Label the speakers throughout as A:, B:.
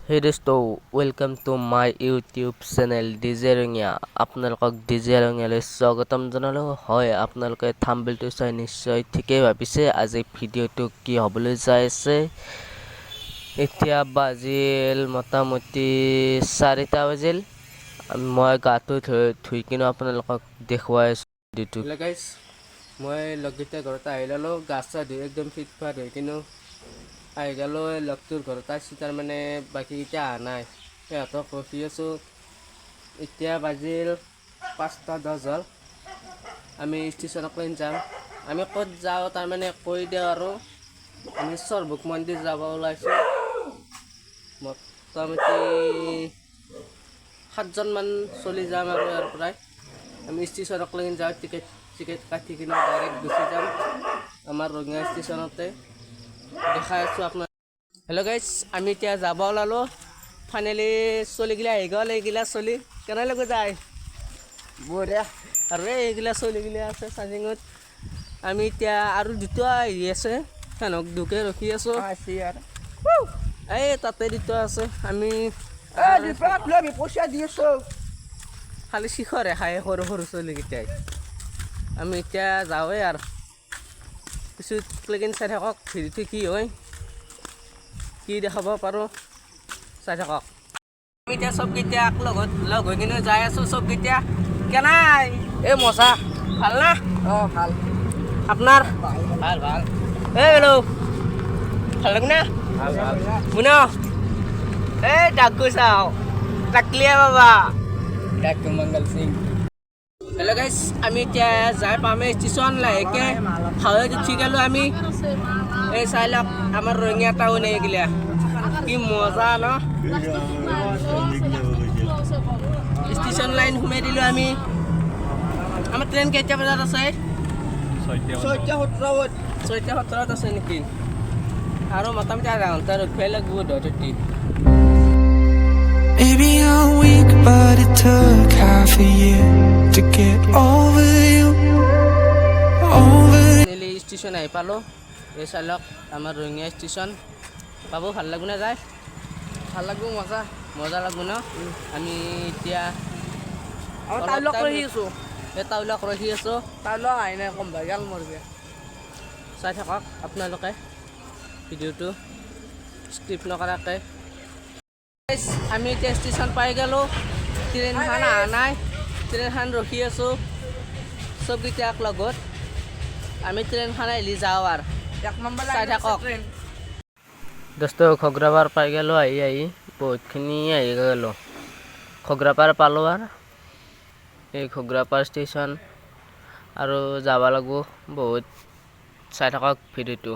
A: Hey dosto, welcome to my YouTube channel DJ Rungya. আপোনালোকক DJ Rungyaলৈ স্বাগতম জনালো। হয়, আপোনালোকে থাম্বনেইলটো চাই নিশ্চয় ঠিকেই ভাবিছে আজি ভিডিঅ'টো কি হ'বলৈ যাই আছে। এতিয়া বাজিল মোটামুটি 4টা বাজিল। মই গাটো ধুই কিনে আপোনালোকক দেখুৱাই আছো ভিডিঅ'টো। হেল্ল' গাইজ, মই লগতে ঘৰত আহি ল'লো, গা চা ধুই একদম ফিট ফাট হৈ কিনে আহি গ'লোঁ। লগটোৰ ঘৰত আছোঁ, তাৰমানে বাকীকেইটা অহা নাই, সিহঁতক ৰখি আছোঁ। এতিয়া বাজিল 5:10 হ'ল। আমি ষ্টেচনক যাম। আমি ক'ত যাওঁ তাৰমানে কৈ দিওঁ আৰু আমি সৰভোগ মন্দিৰ যাব ওলাইছোঁ। মোটামুটি 7জনমান চলি যাম আৰু ইয়াৰ পৰাই আমি ষ্টেচনক যাওঁ। টিকেট কাটি কিনে ডাইৰেক্ট গুচি যাম আমাৰ ৰঙিয়া ষ্টেচনতে। দেখাই আছোঁ আপোনাৰ। হেল্ল' গাইজ, আমি এতিয়া যাব ওলালোঁ। ফাইনেলি চলিগিলা আহি গ'ল। এইগিলা চলি কেনেকৈ যায় বঢ়িয়া। আৰু এইগিলা চলিগিলা আছে চাৰ্জিঙত। আমি এতিয়া আৰু দুটা আহি আছে, সিহঁতক দুকে ৰখি আছোঁ। এই তাতে দুটা আছে। আমি পইচা দি আছোঁ, খালি শিখৰে খায় সৰু সৰু চলিকেইটাই। আমি এতিয়া যাওঁৱেই আৰু পিছত লেকিন চাই থাকক ভিডিঅ'টো কি হয়, কি দেখাব পাৰোঁ, চাই থাকক। আমি এতিয়া চবকেইটা লগত লগ হৈ কিনে যাই আছোঁ। চবকেইটা কেনাই এই মজা ভাল না? অঁ ভাল। আপোনাৰ ভাল ভাল। এই হেল্ল' ভাল লাগে না? ভাল ভাল। শুন এই ডাকু চাওঁ টাকলিয়া বাবা ডাকু মংগল সিং। হেল্ল' গাইজ, আমি এতিয়া যাই পামেই ষ্টেচন। লাহেকৈ হাৱৈত উঠি গ'লোঁ আমি। এই চাই লওক আমাৰ ৰঙিয়া টাউন এইগিলা কি মজা ন। ষ্টেচন লাইন সোমাই দিলোঁ আমি। আমাৰ ট্ৰেইন কেইটা বজাত আছে? 6:17 আছে নেকি? আৰু মোটামুটি আধা ঘণ্টা ৰখিব লাগিব।
B: Maybe I'm weak, but it took half a year to get over you.
A: Station আহি পালোঁ। এই চাই লওক আমাৰ ৰঙিয়া ষ্টেচন। পাব ভাল লাগব না? যায় ভাল লাগব, মজা মজা লাগব ন। আমি এতিয়া টাউলক ৰখি আছোঁ। এই টাউলক ৰখি আছোঁ। টাউলক আহি নাই কম ভাই গাল মৰবে। চাই থাকক আপোনালোকে ভিডিঅ'টো স্কিপ নকৰাকৈ। আমি এতিয়া ষ্টেচন পাই গ'লোঁ। ট্ৰেইনখন অহা নাই, ট্ৰেইনখন ৰখি আছোঁ চবকেইটাক লগত। আমি ট্ৰেইনখন আহিলে যাওঁ আৰু চাই থাকক। দোস্ত খগ্ৰাপাৰ পাই গ'লোঁ। আহি বহুতখিনি আহি গ'লোঁ। খগ্ৰাপাৰ পালোঁ আৰু এই খগ্ৰাপাৰ ষ্টেচন আৰু যাব লাগিব বহুত। চাই থাকক ভিডিঅ'টো।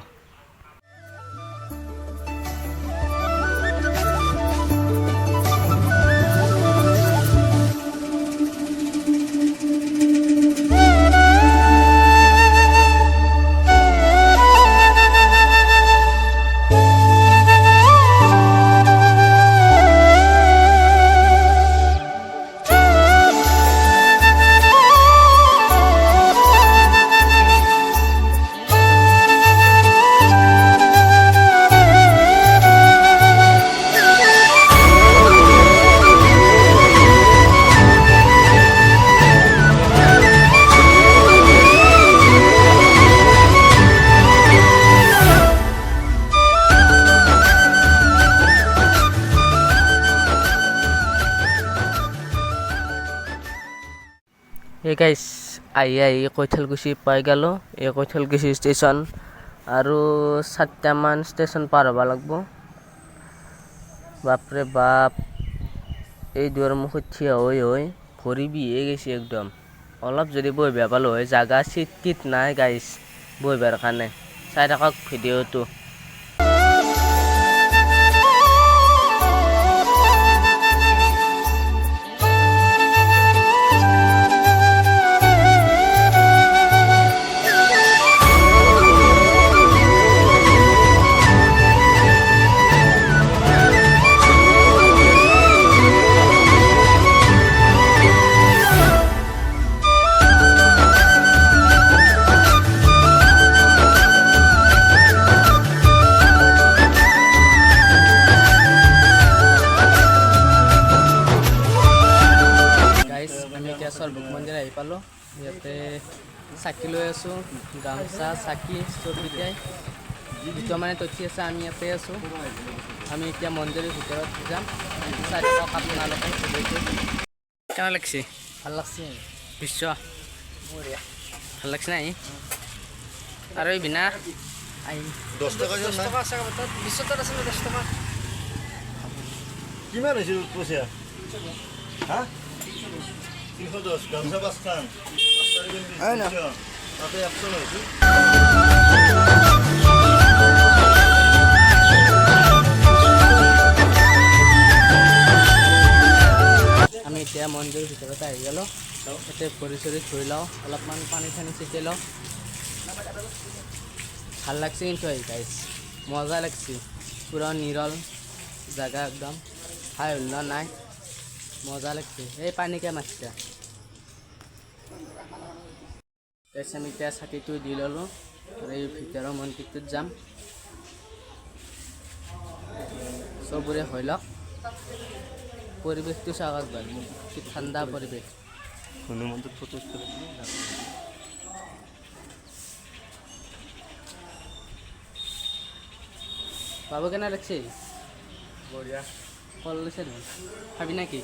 A: এই গাইজ আহি কৈঠালকুছি পাই গ'লোঁ। এই কৈঠালকুছি ষ্টেচন আৰু 4টামান ষ্টেচন পাৰ হ'ব লাগিব। বাপৰে বাপ, এই দুৱাৰ মুখত থিয় হৈ ভৰি বিহে গৈছে একদম। অলপ যদি বহিব পালোঁ হয়, জাগা চিট কিট নাই গাইজ বহিবৰ কাৰণে। চাই থাকক ভিডিঅ'টো। পালোঁ ইয়াতে চাকি লৈ আছোঁ গামোচা চাকি চবকেইটাই যিটো মানে তথ্য আছে আমি ইয়াতে আছোঁ আমি এতিয়া মন্দিৰৰ ভিতৰত যাম চাই থাকক আপোনালোকে কেনে লাগছে ভাল লাগছে বিশ্ব বঢ়িয়া ভাল লাগছে নাই আৰু এই বিনা
C: 10 টাকা জন নাই
A: আছে বিশ্বত আছে 10 টকা
C: কিমান হৈছিল পইচা হা 310 গামছা বাস্তান তাতে 100 হৈছিল
A: আমি এতিয়া মন্দিৰৰ ভিতৰত আহি গ'লোঁ ইয়াতে ভৰি চৰি ধুই লওঁ অলপমান পানী চানী ছিটি লওঁ ভাল লাগছে কিন্তু আহি গাইছ মজা লাগছে পুৰা নিৰল জাগা একদম হাই হুল্লা নাই মজা লাগছে এই পানীকে মাছটা তাৰপিছত আমি এতিয়া চাকিটো দি ল'লোঁ আৰু এই ভিতৰৰ মন্দিৰটোত যাম চবৰে হৈ লওক পৰিৱেশটো চাওক একবাৰ কি ঠাণ্ডা পৰিৱেশ
C: হনুমন্দির ফটো করে
A: বাবু কেনে লাগছে
C: বঢ়িয়া
A: ফল লৈছে নি খাবি নাকি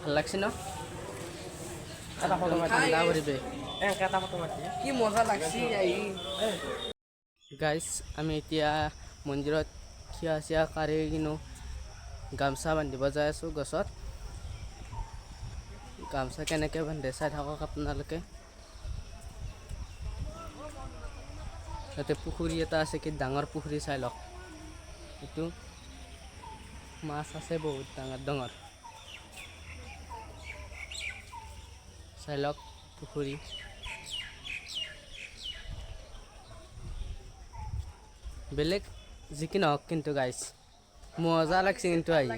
A: ভাল লাগছে ন ঠাণ্ডা পৰিৱেশ কি মজা লাগছে আহি গাইছ আমি এতিয়া মন্দিৰত থিয়া চিয়া কাঢ়ি কিনো গামছা বান্ধিব যাই আছোঁ গছত গামছা কেনেকৈ বান্ধে চাই থাকক আপোনালোকে ইয়াতে পুখুৰী এটা আছে কি ডাঙৰ পুখুৰী চাই লওক এইটো মাছ আছে বহুত ডাঙৰ ডাঙৰ চাই লওক পুখুৰী বেলেগ যি কি নহওক কিন্তু গাইছ মজা লাগছে কিন্তু আহি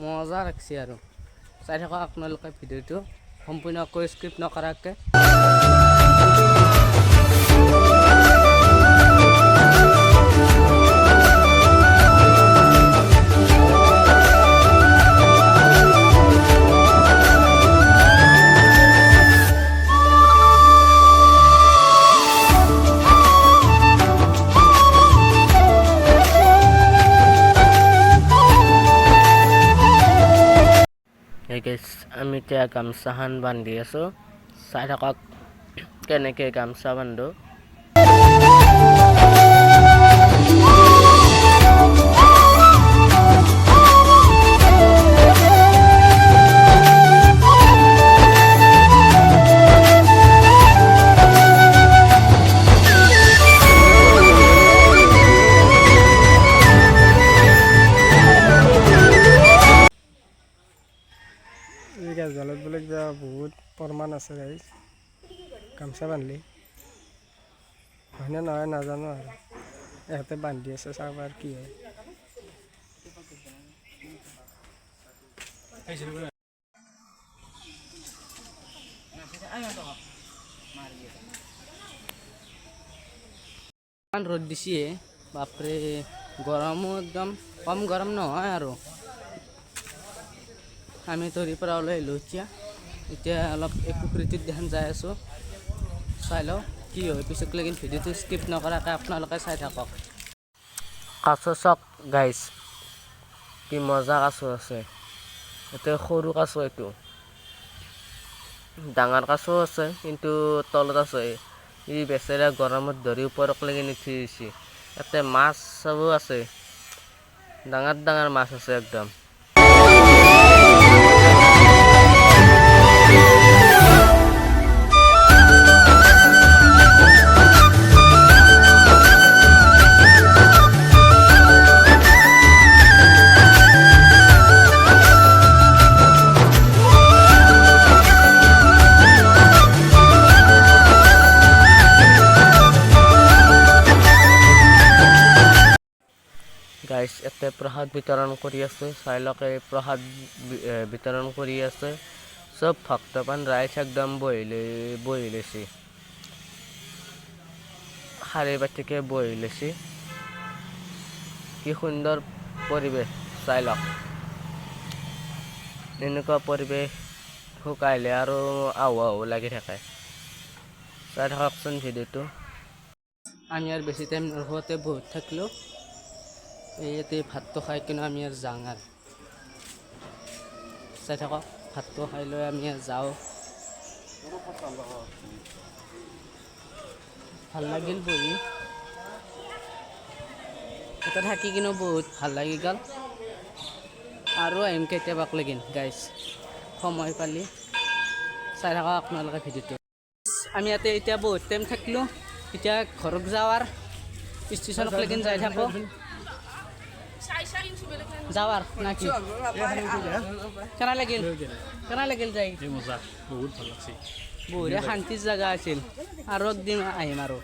A: মজা লাগছে আৰু চাই থাকক আপোনালোকে ভিডিঅ'টো সম্পূৰ্ণকৈ স্ক্ৰিপ্ট নকৰাকৈ আমি এতিয়া গামছাখন বান্ধি আছোঁ চাই থাকক কেনেকৈ গামছা বান্ধো
D: জালত বোলে কিবা বহুত প্ৰমাণ আছে গাইজ গামছা বান্ধলি হয়নে নহয় নাজানো আৰু ইহঁতে বান্ধি আছে চাব আৰু কি হয়
A: ইমান ৰ'দ দিছে বাপৰে গৰমো একদম কম গৰম নহয় আৰু আমি তৰিৰ পৰা ওলাই আহিলোঁ এতিয়া অলপ এই পুখুৰীটোত দেখোন যাই আছোঁ চাই লওঁ কি হয় পিছত লেকিন ভিডিঅ'টো স্কিপ নকৰাকৈ আপোনালোকে চাই থাকক কাছ চাওক গাইছ কি মজা কাছ আছে এইটো সৰু কাছ এইটো ডাঙৰ কাছো আছে কিন্তু তলত আছে ই বেচেৰা গৰমত ধৰি ওপৰক লাগি উঠি দিছে ইয়াতে মাছ চবো আছে ডাঙৰ ডাঙৰ মাছ আছে একদম গাইছ ইয়াতে প্ৰসাদ বিতৰণ কৰি আছে চাই লওক এই প্ৰসাদ বিতৰণ কৰি আছে চব ভক্তপান ৰাইজ একদম বহি লৈছে শাৰী পাতিকে বহি লৈছে কি সুন্দৰ পৰিৱেশ চাই লওক এনেকুৱা পৰিৱেশ শুকাইলে আৰু আহু আহু লাগি থাকে চাই থাককচোন ভিডিঅ'টো আমি আৰু বেছি টাইম নৰখোৱাতে বহুত থাকিলোঁ ইয়াতে ভাতটো খাই কিনে আমি আৰু যাওঁ আৰু চাই থাকক ভাতটো খাই লৈ আমি আৰু যাওঁ ভাল লাগিল বহি এটা থাকি কিনে বহুত ভাল লাগি গ'ল আৰু আহিম কেতিয়াবাক লাগিন গাইজ সময় পালি চাই থাকক আপোনালোকে ভিডিঅ'টো আমি ইয়াতে এতিয়া বহুত টাইম থাকিলোঁ এতিয়া ঘৰত যাৱাৰ ষ্টেচনক লেকিন যাই থাকোঁ যাৱাৰ নাকি কেনে লাগিল যাই
C: মজা বহুত ভাল লাগছে
A: বঢ়িয়া শান্তিৰ জেগা আছিল আৰু একদিন আহিম আৰু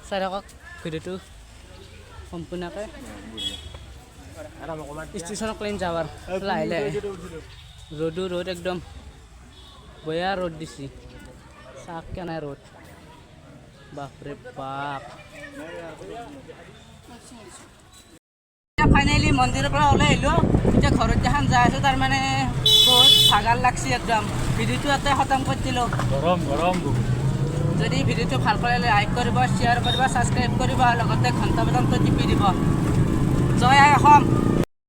A: চাই থাকক ভিডিঅ'টো সম্পূৰ্ণকৈ ষ্টেচনক লেকিন যাৱাৰ লাহে লাহে ৰ'দ একদম বঢ়িয়া ৰ'দ দিছে চাওক কেনে ৰ'দ বাপৰে বাপ ফাইনেলি মন্দিৰৰ পৰা ওলাই আহিলোঁ এতিয়া ঘৰত যেখন যাই আছোঁ তাৰমানে বহুত ভাগাৰ লাগছে একদম ভিডিঅ'টো ইয়াতে খতম কৰি দিলোঁ
C: গৰম
A: যদি ভিডিঅ'টো ভাল পালে লাইক কৰিব শ্বেয়াৰ কৰিব ছাবস্ক্ৰাইব কৰিব আৰু লগতে ঘণ্টা বটনটো টিপি দিব জয় আই অসম